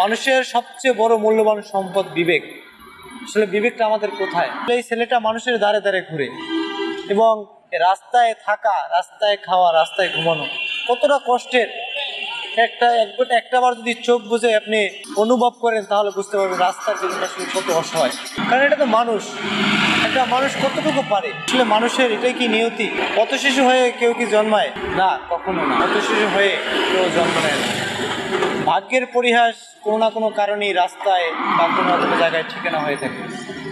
মানুষের সবচেয়ে বড় মূল্যবান সম্পদ বিবেক। আসলে বিবেকটা আমাদের কোথায়? এই ছেলেটা মানুষের দ্বারে দ্বারে ঘুরে এবং রাস্তায় থাকা, রাস্তায় খাওয়া, রাস্তায় ঘুমানো কতটা কষ্টের। একটাবার যদি চোখ বুঝে আপনি অনুভব করেন তাহলে বুঝতে পারবেন রাস্তার জীবনটা আসলে কত অসহায়। কারণ এটা তো মানুষ, একটা মানুষ কতটুকু পারে। আসলে মানুষের এটাই কি নিয়তি? পথ শিশু হয়ে কেউ কি জন্মায়? না, কখনো না। পথ শিশু হয়ে কেউ জন্ম নেয় না। ভাগ্যের পরিহাস কোনো না কোনো কারণেই রাস্তায় বা কোনো না কোনো জায়গায় ঠিকানা হয়ে থাকে।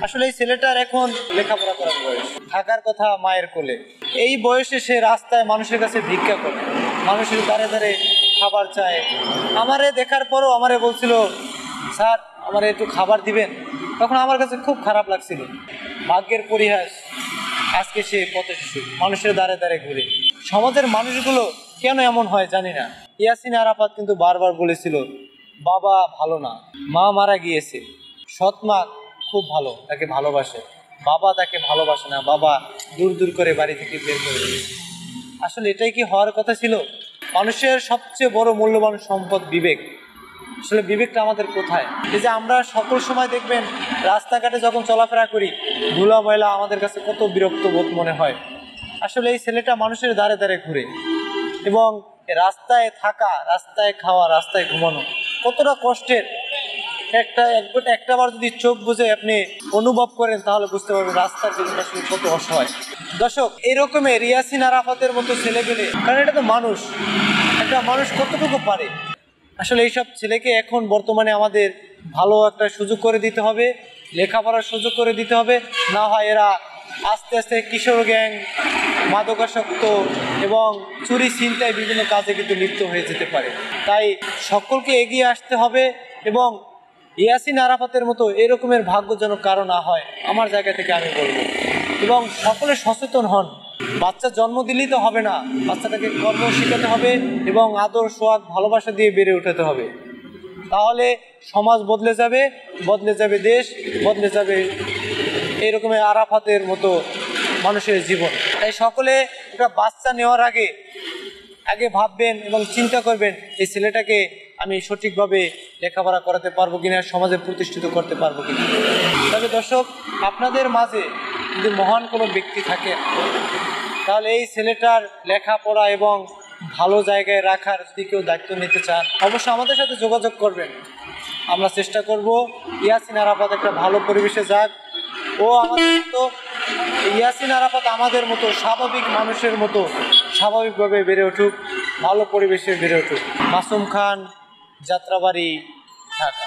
আসলে এই ছেলেটার এখন লেখাপড়া করার বয়স, থাকার কথা মায়ের কোলে। এই বয়সে সে রাস্তায় মানুষের কাছে ভিক্ষা করে, মানুষের দ্বারে দ্বারে খাবার চায়। আমারে দেখার পরও আমারে বলছিল, স্যার আমারে একটু খাবার দিবেন। তখন আমার কাছে খুব খারাপ লাগছিল। ভাগ্যের পরিহাস, আজকে সে পথ শিশু, মানুষের দ্বারে দ্বারে ঘুরে। সমাজের মানুষগুলো কেন এমন হয় জানি না। ইয়াসিন আরাফাত কিন্তু বারবার বলেছিল, বাবা ভালো না, মা মারা গিয়েছে, সৎ মা খুব ভালো, তাকে ভালোবাসে, বাবা তাকে ভালোবাসে না, বাবা দূর দূর করে বাড়ি থেকে বের করে দিয়েছে। আসলে এটাই কি হওয়ার কথা ছিল? মানুষের সবচেয়ে বড় মূল্যবান সম্পদ বিবেক। আসলে বিবেকটা আমাদের কোথায়? এই যে আমরা সকল সময় দেখবেন রাস্তাঘাটে যখন চলাফেরা করি, ধুলা ময়লা আমাদের কাছে কত বিরক্ত বোধ মনে হয়। আসলে এই ছেলেটা মানুষের দ্বারে দ্বারে ঘুরে এবং রাস্তায় থাকা, রাস্তায় খাওয়া, রাস্তায় ঘুমানো কতটা কষ্টের। একটাবার যদি চোখ বুঝে আপনি অনুভব করেন তাহলে বুঝতে পারবেন রাস্তার জীবনটা আসলে কত অসহায়। দর্শক, এরকমের ইয়াসিন আরাফাতের মতো ছেলেপেলে, কারণ এটা তো মানুষ, একটা মানুষ কতটুকু পারে। আসলে এইসব ছেলেকে এখন বর্তমানে আমাদের ভালো একটা সুযোগ করে দিতে হবে, লেখাপড়ার সুযোগ করে দিতে হবে। না হয় এরা আস্তে আস্তে কিশোর গ্যাং, মাদকাসক্ত এবং চুরি ছিনতাই বিভিন্ন কাজে কিন্তু লিপ্ত হয়ে যেতে পারে। তাই সকলকে এগিয়ে আসতে হবে এবং ইয়াসিন আরাফাতের মতো এরকমের ভাগ্য যেন কারো না হয়, আমার জায়গা থেকে আমি বলবো। এবং সকলে সচেতন হন। বাচ্চা জন্ম দিলেই তো হবে না, বাচ্চাটাকে কর্ম শেখাতে হবে এবং আদর সোহাগ ভালোবাসা দিয়ে বেড়ে উঠাতে হবে। তাহলে সমাজ বদলে যাবে দেশ, বদলে যাবে এইরকমের আরাফাতের মতো মানুষের জীবন। তাই সকলে একটা বাচ্চা নেওয়ার আগে ভাববেন এবং চিন্তা করবেন, এই ছেলেটাকে আমি সঠিকভাবে লেখাপড়া করাতে পারবো কিনা, সমাজে প্রতিষ্ঠিত করতে পারবো কিনা। তবে দর্শক, আপনাদের মাঝে যদি মহান কোনো ব্যক্তি থাকে তাহলে এই ছেলেটার লেখাপড়া এবং ভালো জায়গায় রাখার যদি কেউ দায়িত্ব নিতে চান অবশ্যই আমাদের সাথে যোগাযোগ করবেন। আমরা চেষ্টা করব ইয়াসিন আরাফাত একটা ভালো পরিবেশে যাক। ইয়াসিন আরাফাত আমাদের মতো স্বাভাবিক মানুষের মতো স্বাভাবিকভাবে বেড়ে উঠুক, ভালো পরিবেশে বেড়ে উঠুক। মাসুম খান, যাত্রাবাড়ি, ঢাকা।